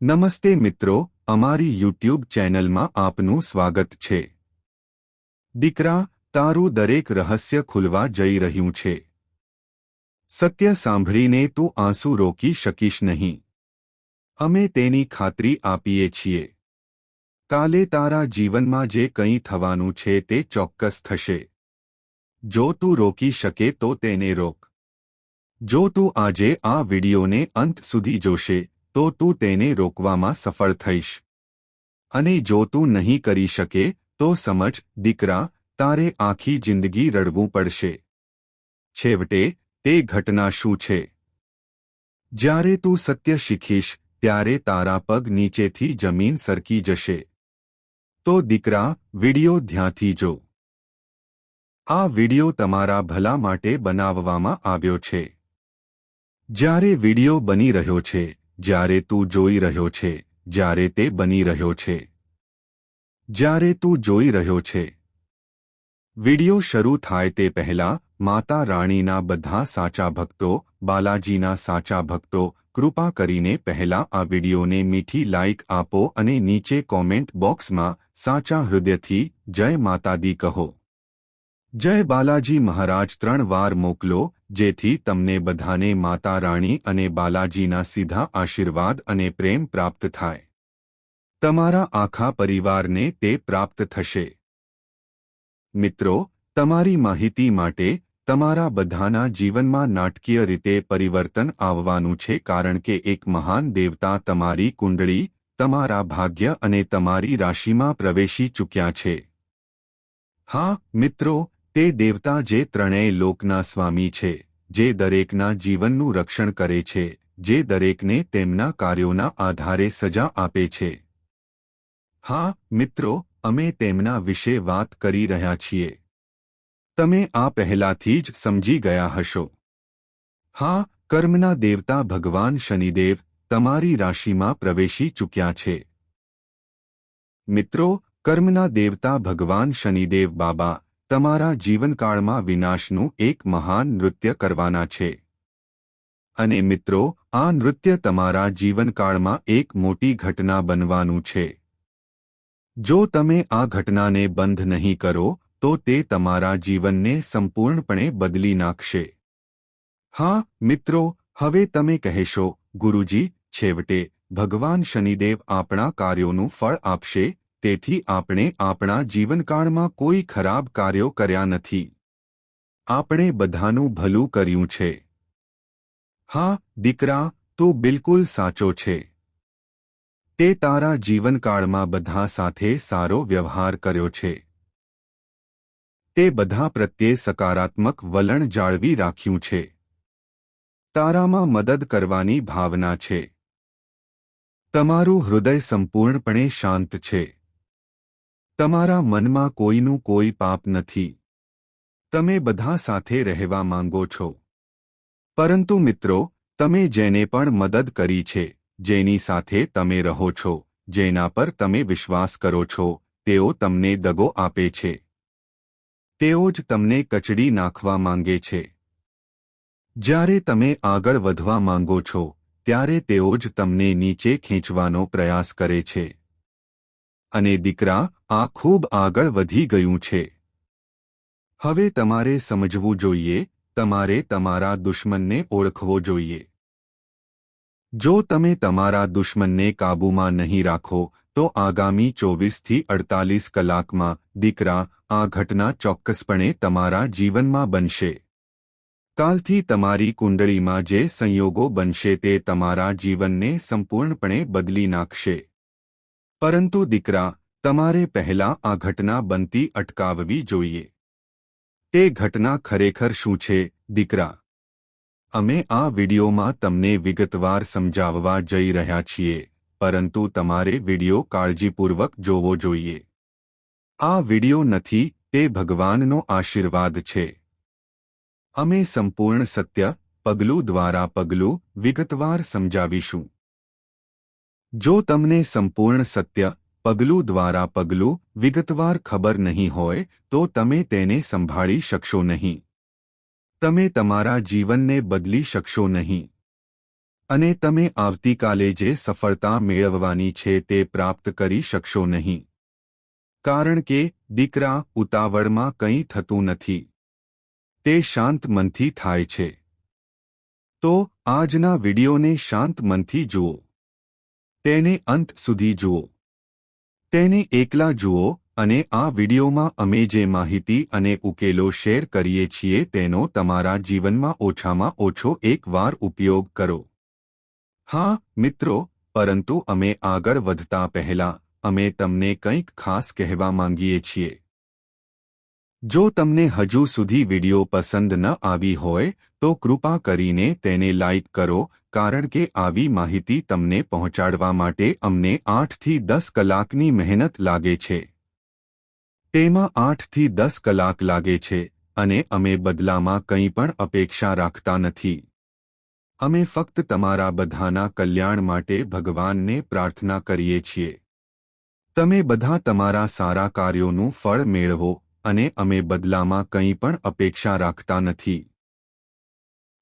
નમસ્તે મિત્રો, અમારી યુટ્યુબ ચેનલમાં આપનું સ્વાગત છે। દીકરા, તારું દરેક રહસ્ય ખુલવા જઈ રહ્યું છે। સત્ય સાંભળીને તું આંસુ રોકી શકીશ નહીં। અમે તેની ખાતરી આપીએ છીએ। કાલે તારા જીવનમાં જે કંઈ થવાનું છે તે ચોક્કસ થશે। જો તું રોકી શકે તો તેને રોક। જો તું આજે આ વિડિયોને અંત સુધી જોશે તો તું તેને રોકવામાં સફળ થઈશ। અને જો તું નહીં કરી શકે તો સમજ દીકરા, તારે આખી જિંદગી રડવું પડશે। છેવટે તે ઘટના શું છે? જ્યારે તું સત્ય શીખીશ ત્યારે તારા પગ નીચેથી જમીન સરકી જશે। તો દીકરા, વિડિયો ધ્યાનથી જો। આ વિડિયો તમારા ભલા માટે બનાવવામાં આવ્યો છે। જ્યારે વિડિયો બની રહ્યો છે, જ્યારે તું જોઈ રહ્યો છે, જ્યારે તે બની રહ્યો છે, જ્યારે તું જોઈ રહ્યો છે, વિડિયો શરૂ થાય તે પહેલા માતા રાણીના બધા સાચા ભક્તો, બાલાજીના સાચા ભક્તો, કૃપા કરીને પહેલા આ વિડિયોને મીઠી લાઇક આપો અને નીચે કોમેન્ટ બોક્સમાં સાચા હૃદયથી જય માતાદી કહો। જય બાલાજી મહારાજ 3 વાર મોકલો, જેથી તમને બધાને માતા રાણી અને બાલાજીના સીધા આશીર્વાદ અને પ્રેમ પ્રાપ્ત થાય। તમારા આખા પરિવારને તે પ્રાપ્ત થશે। મિત્રો, તમારી માહિતી માટે, તમારા બધાના જીવનમાં નાટકીય રીતે પરિવર્તન આવવાનું છે, કારણ કે એક મહાન દેવતા તમારી કુંડળી, તમારા ભાગ્ય અને તમારી રાશિમાં પ્રવેશી ચૂક્યા છે। હા મિત્રો, તે દેવતા જે ત્રણેય લોકના સ્વામી છે, જે દરેકના જીવનનું રક્ષણ કરે છે, જે દરેકને તેમના કાર્યોના આધારે સજા આપે છે। હા મિત્રો, અમે તેમના વિશે વાત કરી રહ્યા છીએ। તમે આ પહેલાથી જ સમજી ગયા હશો। હા, કર્મના દેવતા ભગવાન શનિદેવ તમારી રાશિમાં પ્રવેશી ચૂક્યા છે। મિત્રો, કર્મના દેવતા ભગવાન શનિદેવ બાબા તમારા જીવનકાળમાં વિનાશનું એક મહાન નૃત્ય કરવાના છે। અને મિત્રો, આ નૃત્ય તમારા જીવનકાળમાં એક મોટી ઘટના બનવાનું છે। જો તમે આ ઘટનાને બંધ નહીં કરો તો તે તમારા જીવનને સંપૂર્ણપણે બદલી નાખશે। હા મિત્રો, હવે તમે કહેશો, ગુરુજી, છેવટે ભગવાન શનિદેવ આપણા કાર્યોનું ફળ આપશે, તેથી આપણે આપણા જીવનકાળમાં કોઈ ખરાબ કાર્યો કર્યા નથી। આપણે બધાનું ભલું કર્યું છે। હા દીકરા, તું બિલકુલ સાચો છે। તે તારા જીવનકાળમાં બધા સાથે સારો વ્યવહાર કર્યો છે। તે બધા પ્રત્યે સકારાત્મક વલણ જાળવી રાખ્યું છે। તારામાં મદદ કરવાની ભાવના છે। તમારું હૃદય સંપૂર્ણપણે શાંત છે। તમારા મનમાં કોઈનું કોઈ પાપ નથી। તમે બધા સાથે રહેવા માંગો છો। પરંતુ મિત્રો, તમે જેને પણ મદદ કરી છે, જેની સાથે તમે રહો છો, જેના પર તમે વિશ્વાસ કરો છો, તેઓ તમને દગો આપે છે। તેઓ જ તમને કચડી નાખવા માંગે છે। જ્યારે તમે આગળ વધવા માંગો છો, ત્યારે તેઓ જ તમને નીચે ખેંચવાનો પ્રયાસ કરે છે। અને દીકરા, આ ખૂબ આગળ વધી ગયું છે। હવે તમારે સમજવું જોઈએ, તમારે તમારા દુશ્મનને ઓળખવો જોઈએ। જો તમે તમારા દુશ્મનને કાબૂમાં નહીં રાખો તો આગામી 24 થી 48 કલાકમાં દીકરા, આ ઘટના ચોક્કસપણે તમારા જીવનમાં બનશે। કાલથી તમારી કુંડળીમાં જે સંયોગો બનશે તે તમારા જીવનને સંપૂર્ણપણે બદલી નાખશે। પરંતુ દીકરા, તમારે પહેલા આ ઘટના બનતી અટકાવવી જોઈએ। તે ઘટના ખરેખર શું છે, દીકરા? અમે આ વિડિયોમાં તમને વિગતવાર સમજાવવા જઈ રહ્યા છીએ, પરંતુ તમારે વિડિયો કાળજીપૂર્વક જોવો જોઈએ। આ વિડિયો નથી, તે ભગવાનનો આશીર્વાદ છે। અમે સંપૂર્ણ સત્ય, પગલું દ્વારા પગલું, વિગતવાર સમજાવીશું। જો તમને સંપૂર્ણ સત્ય, પગલું દ્વારા પગલું, વિગતવાર ખબર નહીં હોય તો તમે તેને સંભાળી શકશો નહીં। તમે તમારા જીવનને બદલી શકશો નહીં। અને તમે આવતીકાલે જે સફળતા મેળવવાની છે તે પ્રાપ્ત કરી શકશો નહીં. કારણ કે દીકરા, ઉતાવળમાં કંઈ થતું નથી. તે શાંત મનથી થાય છે. તો આજના વિડીયોને શાંત મનથી જુઓ. તેને અંત સુધી જુઓ. તેને એકલા જુઓ અને આ વિડીયોમાં અમે જે માહિતી અને ઉકેલો શેર કરીએ છીએ તેનો તમારા જીવનમાં ઓછામાં ઓછો એક વાર ઉપયોગ કરો. હા મિત્રો, પરંતુ અમે આગળ વધતા પહેલા અમે તમને કંઈક ખાસ કહેવા માંગીએ છીએ. જો તમને હજુ સુધી વિડીયો પસંદ ન આવી હોય તો કૃપા કરીને તેને લાઇક કરો, કારણ કે આવી માહિતી તમને પહોંચાડવા માટે અમને 8 થી 10 કલાકની મહેનત લાગે છે. તેમાં 8 થી 10 કલાક લાગે છે અને અમે બદલામાં કંઈ પણ અપેક્ષા રાખતા નથી. અમે ફક્ત તમારા બધાના કલ્યાણ માટે ભગવાનને પ્રાર્થના કરીએ છીએ. તમે બધા તમારા સારા કાર્યોનું ફળ મેળવો અને અમે બદલામાં કંઈ પણ અપેક્ષા રાખતા નથી.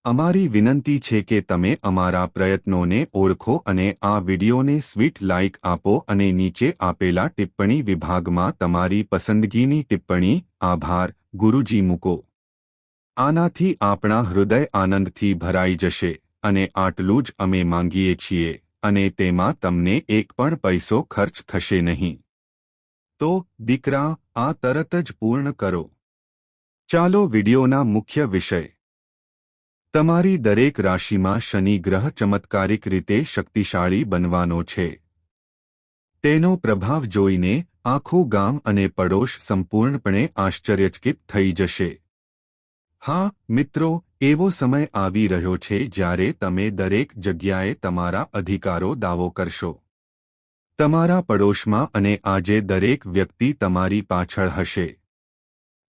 અમારી વિનંતી છે કે તમે અમારા પ્રયત્નોને ઓળખો અને આ વિડીયોને સ્વીટ લાઇક આપો અને નીચે આપેલા ટિપ્પણી વિભાગમાં તમારી પસંદગીની ટિપ્પણી આભાર ગુરુજી મૂકો. આનાથી આપણા હૃદય આનંદથી ભરાઈ જશે અને આટલું જ અમે માંગીએ છીએ અને તેમાં તમને એક પણ પૈસો ખર્ચ થશે નહીં. તો દીકરા, આ તરત જ પૂર્ણ કરો. ચાલો વિડીયોના મુખ્ય વિષય. તમારી દરેક રાશિમાં શનિ ગ્રહ ચમત્કારિક રીતે શક્તિશાળી બનવાનો છે. તેનો પ્રભાવ જોઈને આખું ગામ અને પડોશ સંપૂર્ણપણે આશ્ચર્યચકિત થઈ જશે. હા મિત્રો, એવો સમય આવી રહ્યો છે જ્યારે તમે દરેક જગ્યાએ તમારા અધિકારો દાવો કરશો. તમારા પડોશમાં અને આજે દરેક વ્યક્તિ તમારી પાછળ હશે.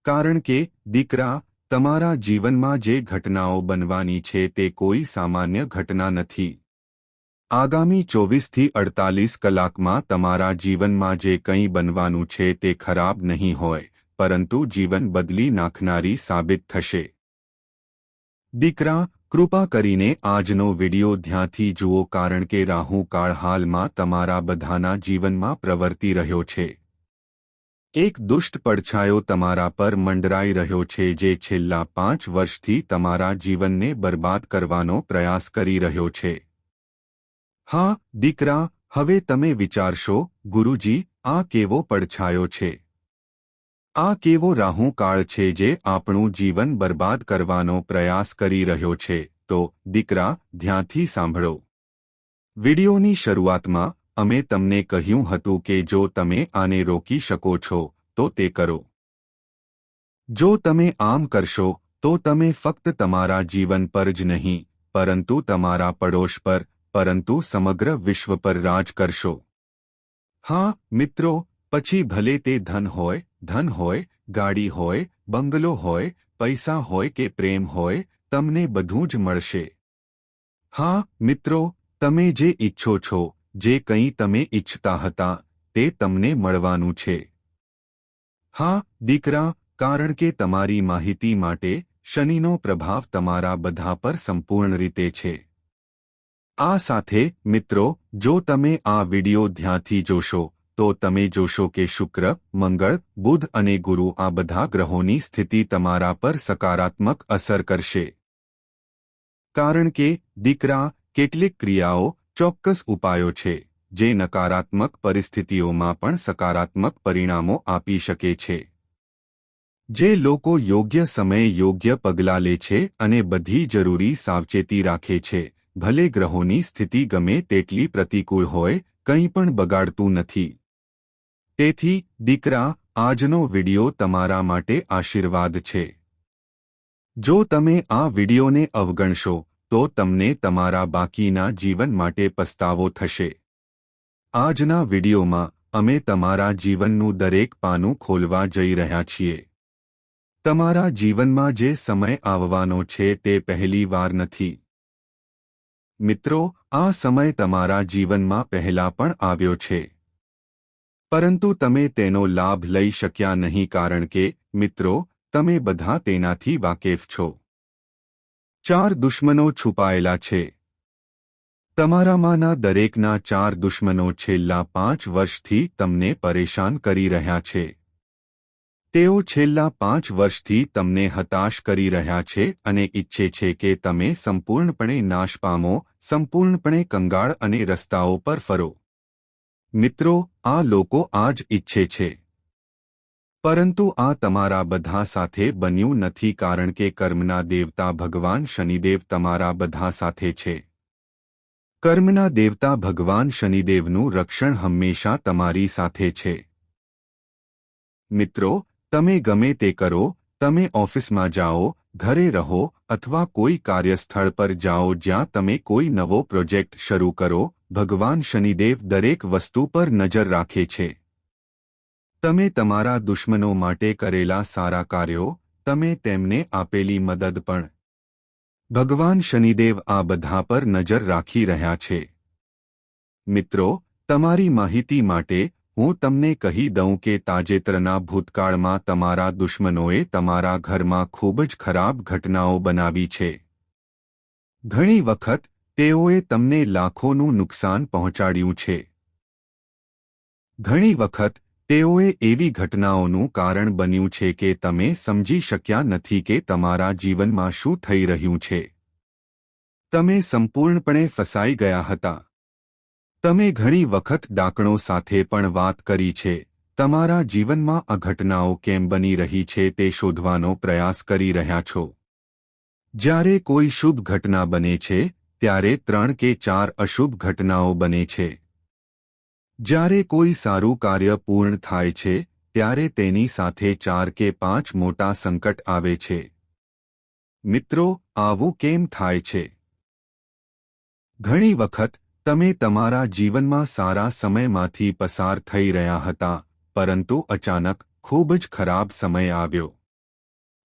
કારણ કે દીકરા, તમારા જીવનમાં જે ઘટનાઓ બનવાની છે તે કોઈ સામાન્ય ઘટના નથી. આગામી 24 થી 48 કલાકમાં તમારા જીવનમાં જે કંઈ બનવાનું છે તે ખરાબ નહીં હોય, પરંતુ જીવન બદલી નાખનારી સાબિત થશે. દીકરા, કૃપા કરીને આજનો વિડીયો ધ્યાનથી જુઓ, કારણ કે રાહુ કાળ હાલમાં તમારા બધાના જીવનમાં પ્રવર્તી રહ્યો છે. એક દુષ્ટ પડછાયો તમારા પર મંડરાઈ રહ્યો છે જે છેલ્લા 5 વર્ષથી તમારા જીવનને બરબાદ કરવાનો પ્રયાસ કરી રહ્યો છે. હા દીકરા, હવે તમે વિચારશો, ગુરુજી, આ કેવો પડછાયો છે? આ કેવો રાહુ કાળ છે જે આપણું જીવન બરબાદ કરવાનો પ્રયાસ કરી રહ્યો છે? તો દીકરા, ધ્યાનથી સાંભળો. વિડીયોની શરૂઆતમાં અમે તમને કહ્યું હતું કે જો તમે આને રોકી શકો છો તો તે કરો. જો તમે આમ કરશો તો તમે ફક્ત તમારા જીવન પર જ નહીં, પરંતુ તમારા પડોશ પર, પરંતુ સમગ્ર વિશ્વ પર રાજ કરશો. હા મિત્રો, પછી ભલે તે ધન હોય, ગાડી હોય, બંગલો હોય, પૈસા હોય કે પ્રેમ હોય, તમને બધું જ મળશે. હા મિત્રો, તમે જે ઈચ્છો છો, જે કંઈ તમે ઈચ્છતા હતા, તે તમને મળવાનું છે. હા દીકરા, કારણ કે તમારી માહિતી માટે શનિનો પ્રભાવ તમારા બધા પર સંપૂર્ણ રીતે છે. આ સાથે મિત્રો, જો તમે આ વિડીયો ધ્યાનથી જોશો તો તમે જોશો કે શુક્ર, મંગળ, બુધ અને ગુરુ આ બધા ગ્રહોની સ્થિતિ તમારા પર સકારાત્મક અસર કરશે. કારણ કે દીકરા, કેટલીક ક્રિયાઓ, ચોક્કસ ઉપાયો છે જે નકારાત્મક પરિસ્થિતિઓમાં પણ સકારાત્મક પરિણામો આપી શકે છે. જે લોકો યોગ્ય સમયે યોગ્ય પગલાં લે છે અને બધી જરૂરી સાવચેતી રાખે છે, ભલે ગ્રહોની સ્થિતિ ગમે તેટલી પ્રતિકૂળ હોય, કંઈ પણ બગાડતું નથી. તેથી દીકરા, આજનો વિડીયો તમારા માટે આશીર્વાદ છે. જો તમે આ વિડીયોને અવગણશો તો તમને તમારા બાકીના જીવન માટે પસ્તાવો થશે. આજના વિડીયોમાં અમે તમારા જીવનનું દરેક પાનું ખોલવા જઈ રહ્યા છીએ. તમારા જીવનમાં જે સમય આવવાનો છે તે પહેલી વાર નથી. મિત્રો, આ સમય તમારા જીવનમાં પહેલા પણ આવ્યો છે. પરંતુ તમે તેનો લાભ લઈ શક્યા નહીં, કારણ કે મિત્રો, તમે બધા તેનાથી વાકેફ છો. 4 દુશ્મનો છુપાયેલા છે. તમારામાંના દરેકના 4 દુશ્મનો છેલ્લા 5 વર્ષથી તમને પરેશાન કરી રહ્યા છે. તેઓ છેલ્લા 5 વર્ષથી તમને હતાશ કરી રહ્યા છે અને ઈચ્છે છે કે તમે સંપૂર્ણપણે નાશ પામો, સંપૂર્ણપણે કંગાળ અને રસ્તાઓ પર ફરો. મિત્રો, આ લોકો આ જ ઈચ્છે છે. પરંતુ આ તમારા બધા સાથે બન્યું નથી કારણ કે કર્મના દેવતા ભગવાન શનિદેવ તમારા બધા સાથે છે. કર્મના દેવતા ભગવાન શનિદેવનું રક્ષણ હંમેશા તમારી સાથે છે. મિત્રો, તમે ગમે તે કરો, તમે ઓફિસમાં જાઓ, ઘરે રહો અથવા કોઈ કાર્યસ્થળ પર જાઓ જ્યાં તમે કોઈ નવો પ્રોજેક્ટ શરૂ કરો, ભગવાન શનિદેવ દરેક વસ્તુ પર નજર રાખે છે. તમે તમારા દુશ્મનો માટે કરેલા સારા કાર્યો, તમે તેમને આપેલી મદદ પણ. ભગવાન શનિદેવ આ બધા પર નજર રાખી રહ્યા છે. મિત્રો, તમારી માહિતી માટે હું તમને કહી દઉં કે તાજેતરના ભૂતકાળમાં તમારા દુશ્મનોએ તમારા ઘરમાં ખૂબ જ ખરાબ ઘટનાઓ બનાવી છે. ઘણી વખત તેઓએ તમને લાખોનું નુકસાન પહોંચાડ્યું છે. ઘણી વખત તેઓએ એવી ઘટનાઓનું કારણ બન્યું છે કે તમે સમજી શક્યા નથી કે તમારા જીવનમાં શું થઈ રહ્યું છે. તમે સંપૂર્ણપણે ફસાઈ ગયા હતા. તમે ઘણી વખત ડાકણો સાથે પણ વાત કરી છે. તમારા જીવનમાં આ ઘટનાઓ કેમ બની રહી છે તે શોધવાનો પ્રયાસ કરી રહ્યા છો. જ્યારે કોઈ શુભ ઘટના બને છે, ત્યારે 3 કે 4 અશુભ ઘટનાઓ બને છે. જ્યારે કોઈ સારું કાર્ય પૂર્ણ થાય છે, ત્યારે તેની સાથે 4 કે 5 મોટા સંકટ આવે છે. મિત્રો, આવું કેમ થાય છે? ઘણી વખત તમે તમારા જીવનમાં સારા સમયમાંથી પસાર થઈ રહ્યા હતા, પરંતુ અચાનક ખૂબ જ ખરાબ સમય આવ્યો.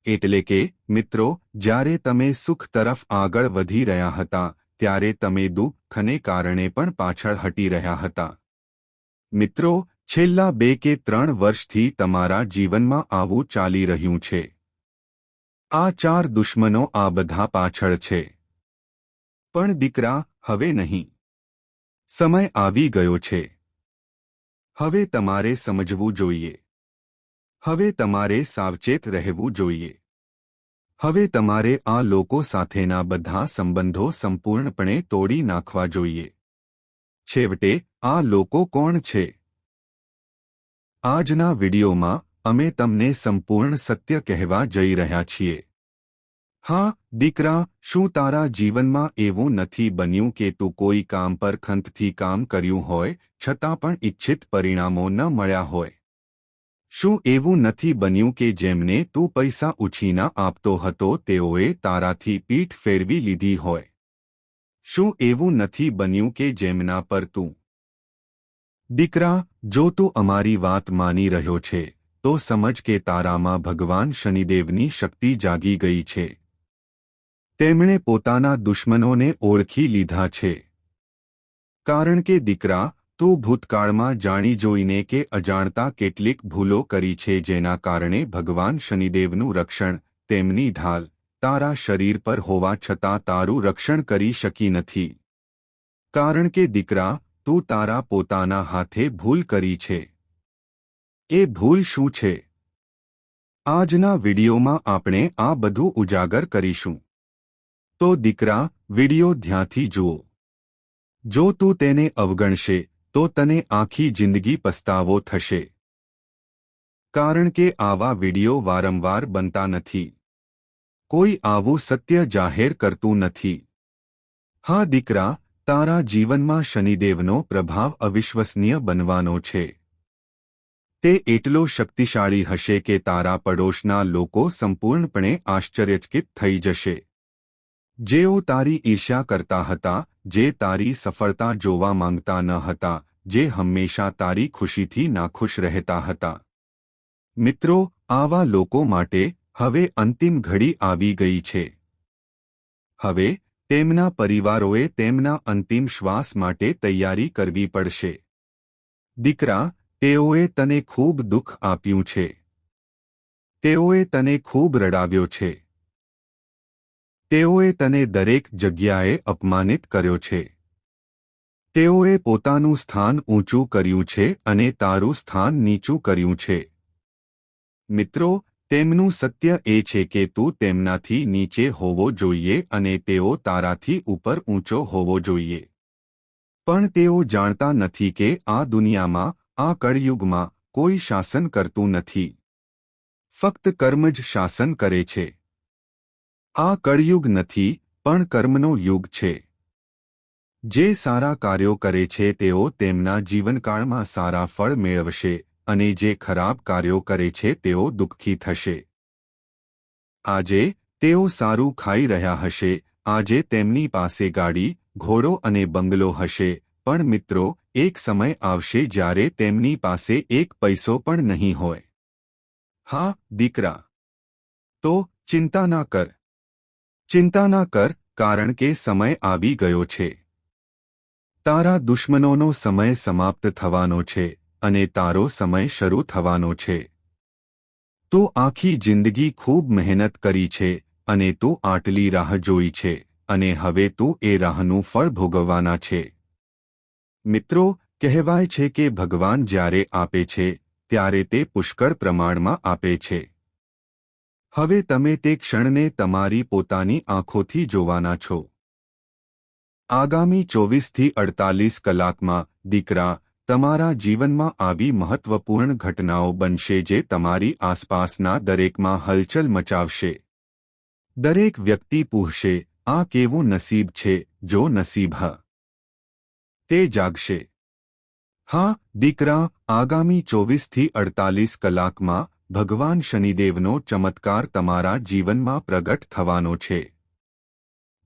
એટલે કે, મિત્રો, જ્યારે તમે સુખ તરફ આગળ વધી રહ્યા હતા, ત્યારે તમે દુઃખને કારણે પણ પાછળ હટી રહ્યા હતા. મિત્રો, છેલ્લા 2 કે 3 વર્ષથી તમારા જીવનમાં આવું ચાલી રહ્યું છે. આ 4 દુશ્મનો આ બધા પાછળ છે. પણ દીકરા, હવે નહીં. સમય આવી ગયો છે. હવે તમારે સમજવું જોઈએ. હવે તમારે સાવચેત રહેવું જોઈએ. હવે તમારે આ લોકો સાથેના બધા સંબંધો સંપૂર્ણપણે તોડી નાખવા જોઈએ. છેવટે, આ લોકો કોણ છે? આજના વિડિયોમાં અમે તમને સંપૂર્ણ સત્ય કહેવા જઈ રહ્યા છીએ. હા, દીકરા, શું તારા જીવનમાં એવું નથી બન્યું કે તું કોઈ કામ પર ખંતથી કામ કર્યું હોય, છતાં પણ ઇચ્છિત પરિણામો ન મળ્યા હોય? શું એવું નથી બન્યું કે જેમને તું પૈસા ઉછીના આપતો હતો તેઓએ તારાથી પીઠ ફેરવી લીધી હોય? શું એવું નથી બન્યું કે જેમના પર તું. દીકરા, જો તું અમારી વાત માની રહ્યો છે, તો સમજ કે તારામાં ભગવાન શનિદેવની શક્તિ જાગી ગઈ છે. તેમણે પોતાના દુશ્મનોને ઓળખી લીધા છે. કારણ કે દીકરા, તું ભૂતકાળમાં જાણી જોઈને કે અજાણતા કેટલીક ભૂલો કરી છે જેના કારણે ભગવાન શનિદેવનું રક્ષણ, તેમની ઢાલ, તારા શરીર પર હોવા છતાં તારું રક્ષણ કરી શકી નથી. કારણ કે દીકરા, તું તારા પોતાના હાથે ભૂલ કરી છે. એ ભૂલ શું છે? આજના વિડિયોમાં આપણે આ બધું ઉજાગર કરીશું. તો દીકરા, વિડિયો ધ્યાનથી જુઓ. જો તું તેને અવગણશે, તો તને આખી જિંદગી પસ્તાવો થશે. કારણ કે આવા વિડિયો વારંવાર બનતા નથી. કોઈ આવું સત્ય જાહેર કરતું નથી. હા દીકરા, તારા જીવનમાં શનિદેવનો પ્રભાવ અવિશ્વસનીય બનવાનો છે. તે એટલો શક્તિશાળી હશે કે તારા પડોશના લોકો સંપૂર્ણપણે આશ્ચર્યચકિત થઈ જશે. જેઓ તારી ઈર્ષ્યા કરતા હતા, જે તારી સફળતા જોવા માંગતા ન હતા, જે હંમેશા તારી ખુશીથી નાખુશ રહેતા હતા. મિત્રો, આવા લોકો માટે હવે અંતિમ ઘડી આવી ગઈ છે. હવે તેમના પરિવારોએ તેમના અંતિમ શ્વાસ માટે તૈયારી કરવી પડશે. દીકરા, તેઓએ તને ખૂબ દુઃખ આપ્યું છે. તેઓએ તને ખૂબ રડાવ્યો છે. તેઓએ તને દરેક જગ્યાએ અપમાનિત કર્યો છે. તેઓએ પોતાનું સ્થાન ઊંચું કર્યું છે અને તારું સ્થાન નીચું કર્યું છે. મિત્રો, તેમનું સત્ય એ છે કે તું તેમનાથી નીચે હોવો જોઈએ અને તેઓ તારાથી ઉપર ઊંચો હોવો જોઈએ. પણ તેઓ જાણતા નથી કે આ દુનિયામાં, આ કળયુગમાં કોઈ શાસન કરતું નથી. ફક્ત કર્મ જ શાસન કરે છે. આ કળયુગ નથી, પણ કર્મનો યુગ છે. જે સારા કાર્યો કરે છે તેઓ તેમના જીવનકાળમાં સારા ફળ મેળવશે અને જે ખરાબ કાર્યો કરે છે તેઓ દુઃખી થશે. આજે તેઓ સારું ખાઈ રહ્યા હશે, આજે તેમની પાસે ગાડી, ઘોડો અને બંગલો હશે, પણ મિત્રો, એક સમય આવશે જ્યારે તેમની પાસે એક પૈસો પણ નહીં હોય. હા, દીકરા. તો ચિંતા ના કર. ચિંતા ના કર, કારણ કે સમય આવી ગયો છે. તારા દુશ્મનોનો સમય સમાપ્ત થવાનો છે અને તારો સમય શરૂ થવાનો છે. તું આખી જિંદગી ખૂબ મહેનત કરી છે અને તું આટલી રાહ જોઈ છે અને હવે તું એ રાહનું ફળ ભોગવવાના છે. મિત્રો, કહેવાય છે કે ભગવાન જ્યારે આપે છે ત્યારે તે પુષ્કળ પ્રમાણમાં આપે છે. હવે તમે તે ક્ષણને તમારી પોતાની આંખોથી જોવાના છો. આગામી 24 થી 48 કલાકમાં, દીકરા, તમારા જીવનમાં આવી મહત્વપૂર્ણ ઘટનાઓ બનશે જે તમારી આસપાસના દરેકમાં હલચલ મચાવશે. દરેક વ્યક્તિ પૂછશે, આ કેવું નસીબ છે, જો નસીબ હ. તે જાગશે. હા, દીકરા, આગામી 24 થી 48 કલાકમાં ભગવાન શનિદેવનો ચમત્કાર તમારા જીવનમાં પ્રગટ થવાનો છે.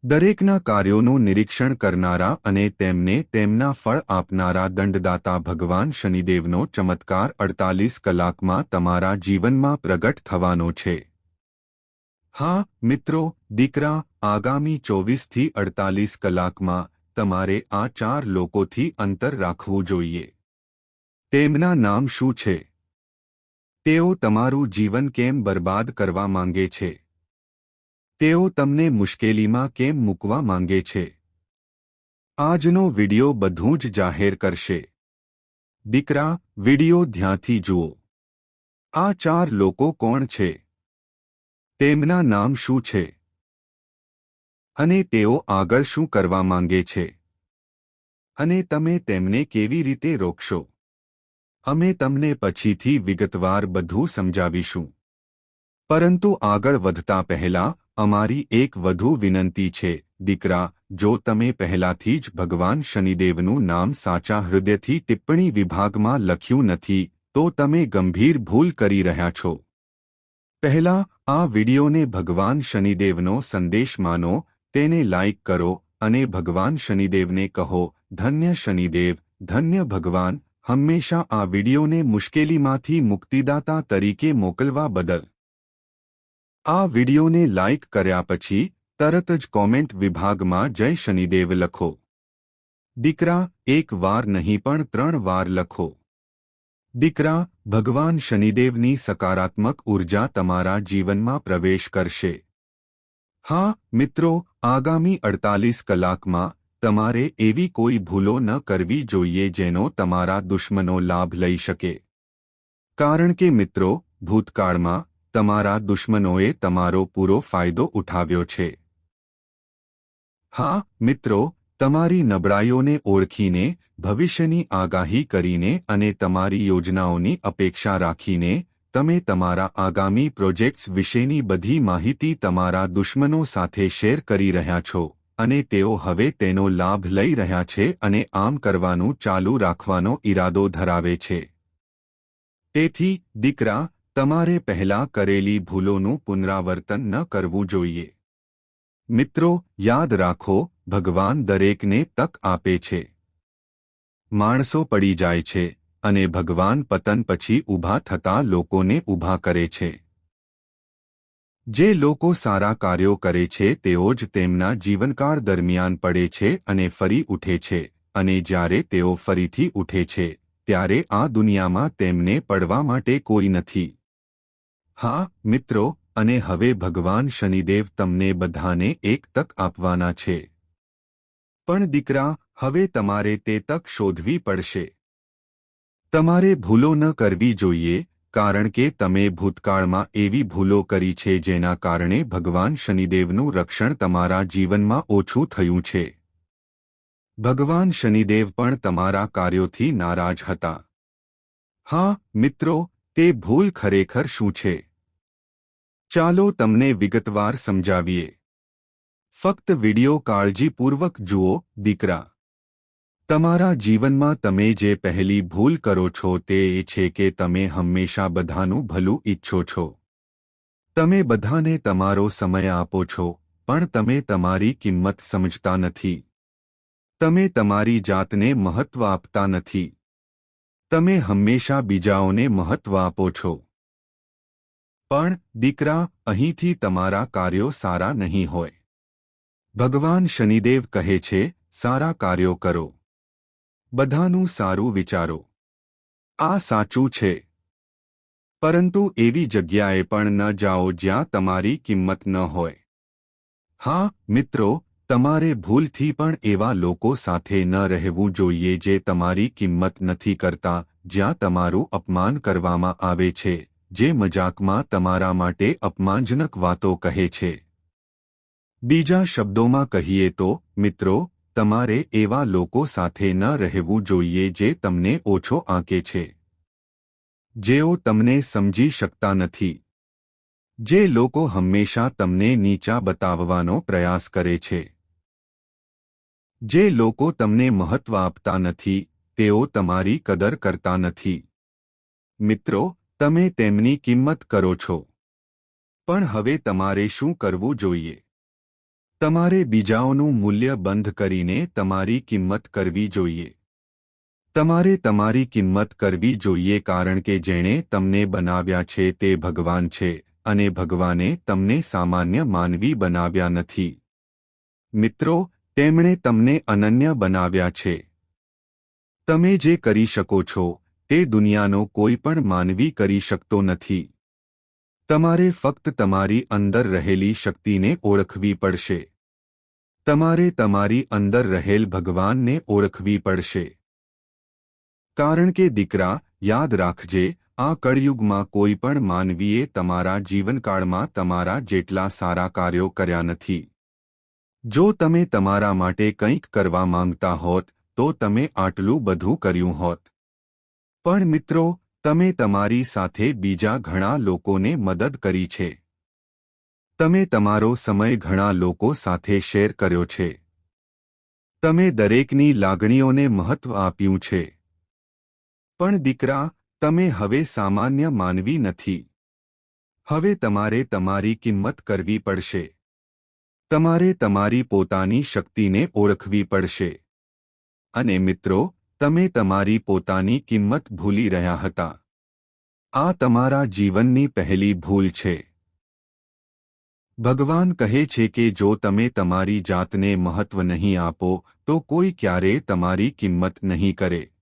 દરેકના કાર્યોનું નિરીક્ષણ કરનારા અને તેમને તેમના ફળ આપનારા દંડદાતા ભગવાન શનિદેવનો ચમત્કાર 48 કલાકમાં તમારા જીવનમાં પ્રગટ થવાનો છે. હા, મિત્રો, દીકરા, આગામી 24 થી 48 કલાકમાં તમારે આ 4 લોકોથી અંતર રાખવું જોઈએ. તેમના નામ શું છે? તેઓ તમારું જીવન કેમ બરબાદ કરવા માંગે છે? તેઓ તમને મુશ્કેલીમાં કેમ મૂકવા માંગે છે? આજનો વિડિયો બધું જ જાહેર કરશે. દીકરા, વિડિયો ધ્યાનથી જુઓ. આ 4 લોકો કોણ છે? તેમના નામ શું છે? અને તેઓ આગળ શું કરવા માંગે છે? અને તમે તેમને કેવી રીતે રોકશો? અમે તમને પછીથી વિગતવાર બધું સમજાવીશું. પરંતુ આગળ વધતા પહેલા અમારી એક વધુ વિનંતી છે, દીકરા, જો તમે પહેલાથી જ ભગવાન શનિદેવનું નામ સાચા હૃદયથી ટિપ્પણી વિભાગમાં લખ્યું નથી, તો તમે ગંભીર ભૂલ કરી રહ્યા છો. પહેલા, આ વિડિયોને ભગવાન શનિદેવનો સંદેશ માનો, તેને લાઇક કરો અને ભગવાન શનિદેવને કહો, ધન્ય શનિદેવ, ધન્ય ભગવાન, હંમેશા આ વિડિયોને મુશ્કેલીમાંથી મુક્તિદાતા તરીકે મોકલવા બદલ. આ વિડિયોને લાઇક કર્યા પછી તરત જ કોમેન્ટ વિભાગમાં જય શનિદેવ લખો. દીકરા, એક વાર નહીં પણ 3 વાર લખો. દીકરા, ભગવાન શનિદેવની સકારાત્મક ઉર્જા તમારા જીવનમાં પ્રવેશ કરશે. હા, મિત્રો, આગામી 48 કલાકમાં તમારે એવી કોઈ ભૂલો ન કરવી જોઈએ જેનો તમારા દુશ્મનો લાભ લઈ શકે. કારણ કે મિત્રો, ભૂતકાળમાં તમારા દુશ્મનોએ તમારો પૂરો ફાયદો ઉઠાવ્યો છે. હા, મિત્રો, તમારી નબળાઈઓને ઓળખીને, ભવિષ્યની આગાહી કરીને અને તમારી યોજનાઓની અપેક્ષા રાખીને, તમે તમારા આગામી પ્રોજેક્ટ્સ વિશેની બધી માહિતી તમારા દુશ્મનો સાથે શેર કરી રહ્યા છો, અને તેઓ હવે તેનો લાભ લઈ રહ્યા છે અને આમ કરવાનું ચાલુ રાખવાનો ઈરાદો ધરાવે છે. તેથી, દીકરા, તમારે પહેલા કરેલી ભૂલોનું પુનરાવર્તન ન કરવું જોઈએ. મિત્રો, યાદ રાખો, ભગવાન દરેકને તક આપે છે. માણસો પડી જાય છે અને ભગવાન પતન પછી ઊભા થતા લોકોને ઊભા કરે છે. જે લોકો સારા કાર્યો કરે છે તેઓ જ તેમના જીવનકાળ દરમિયાન પડે છે અને ફરી ઉઠે છે, અને જ્યારે તેઓ ફરીથી ઉઠે છે, ત્યારે આ દુનિયામાં તેમને પડવા માટે કોઈ નથી. હા, મિત્રો, અને હવે ભગવાન શનિદેવ તમને બધાને એક તક આપવાના છે. પણ દીકરા, હવે તમારે તે તક શોધવી પડશે. તમારે ભૂલો ન કરવી જોઈએ, કારણ કે તમે ભૂતકાળમાં એવી ભૂલો કરી છે જેના કારણે ભગવાન શનિદેવનું રક્ષણ તમારા જીવનમાં ઓછું થયું છે. ભગવાન શનિદેવ પણ તમારા કાર્યોથી નારાજ હતા. હા મિત્રો, તે ભૂલ ખરેખર શું છે? ચાલો તમને વિગતવાર સમજાવીએ. ફક્ત વિડિયો કાળજીપૂર્વક જુઓ. દીકરા, તમારા જીવનમાં તમે જે પહેલી ભૂલ કરો છો તે એ છે કે તમે હંમેશા બધાનું ભલું ઈચ્છો છો. તમે બધાને તમારો સમય આપો છો, પણ તમે તમારી કિંમત સમજતા નથી. તમે તમારી જાતને મહત્વ આપતા નથી. તમે હંમેશા બીજાઓને મહત્વ આપો છો. પણ દીકરા, અહીંથી તમારા કાર્યો સારા નહીં હોય. ભગવાન શનિદેવ કહે છે, સારા કાર્યો કરો. બધાનું સારું વિચારો. આ સાચું છે. પરંતુ એવી જગ્યાએ પણ ન જાઓ જ્યાં તમારી કિંમત ન હોય. હા મિત્રો, તમારે ભૂલથી પણ એવા લોકો સાથે ન રહેવું જોઈએ જે તમારી કિંમત નથી કરતા, જ્યાં તમારું અપમાન કરવામાં આવે છે, જે મજાકમાં તમારા માટે અપમાનજનક વાતો કહે છે. બીજા શબ્દોમાં કહીએ તો, મિત્રો, તમારે એવા લોકો સાથે ન રહેવું જોઈએ જે તમને ઓછો આંકે છે, જેઓ તમને સમજી શકતા નથી, જે લોકો હંમેશા તમને નીચા બતાવવાનો પ્રયાસ કરે છે, જે લોકો તમને મહત્વ આપતા નથી, તેઓ તમારી કદર કરતા નથી. મિત્રો, તમે તેમની કિંમત કરો છો. પણ હવે તમારે શું કરવું જોઈએ? તમારે બીજાઓનું મૂલ્ય બંધ કરીને તમારી કિંમત કરવી જોઈએ. તમારે તમારી કિંમત કરવી જોઈએ કારણ કે જેણે તમને બનાવ્યા છે તે ભગવાન છે, અને ભગવાને તમને સામાન્ય માનવી બનાવ્યા નથી. મિત્રો, તેમણે તમને અનન્ય બનાવ્યા છે. તમે જે કરી શકો છો, તે દુનિયાનો કોઈ પણ માનવી કરી શકતો નથી. તમારે ફક્ત તમારી અંદર રહેલી શક્તિને ઓળખવી પડશે. તમારે તમારી અંદર રહેલ ભગવાનને ઓળખવી પડશે. કારણ કે દીકરા, યાદ રાખજે, આ કળયુગમાં કોઈ પણ માનવીએ તમારા જીવનકાળમાં તમારા જેટલા સારા કાર્યો કર્યા નથી. જો તમે તમારા માટે કંઈક કરવા માંગતા હોત, તો તમે આટલું બધું કર્યું હોત. પણ મિત્રો, તમે તમારી સાથે બીજા ઘણા લોકોને મદદ કરી છે. તમે તમારો સમય ઘણા લોકો સાથે શેર કર્યો છે. તમે દરેકની લાગણીઓને મહત્વ આપ્યું છે. પણ દીકરા, તમે હવે સામાન્ય માનવી નથી. હવે તમારે તમારી કિંમત કરવી પડશે. તમારે તમારી પોતાની શક્તિને ઓળખવી પડશે. અને મિત્રો, તમે તમારી પોતાની કિંમત ભૂલી રહ્યા હતા. આ તમારા જીવનની પહેલી ભૂલ છે. ભગવાન કહે છે કે જો તમે તમારી જાતને મહત્વ નહીં આપો, તો કોઈ ક્યારેય તમારી કિંમત નહીં કરે.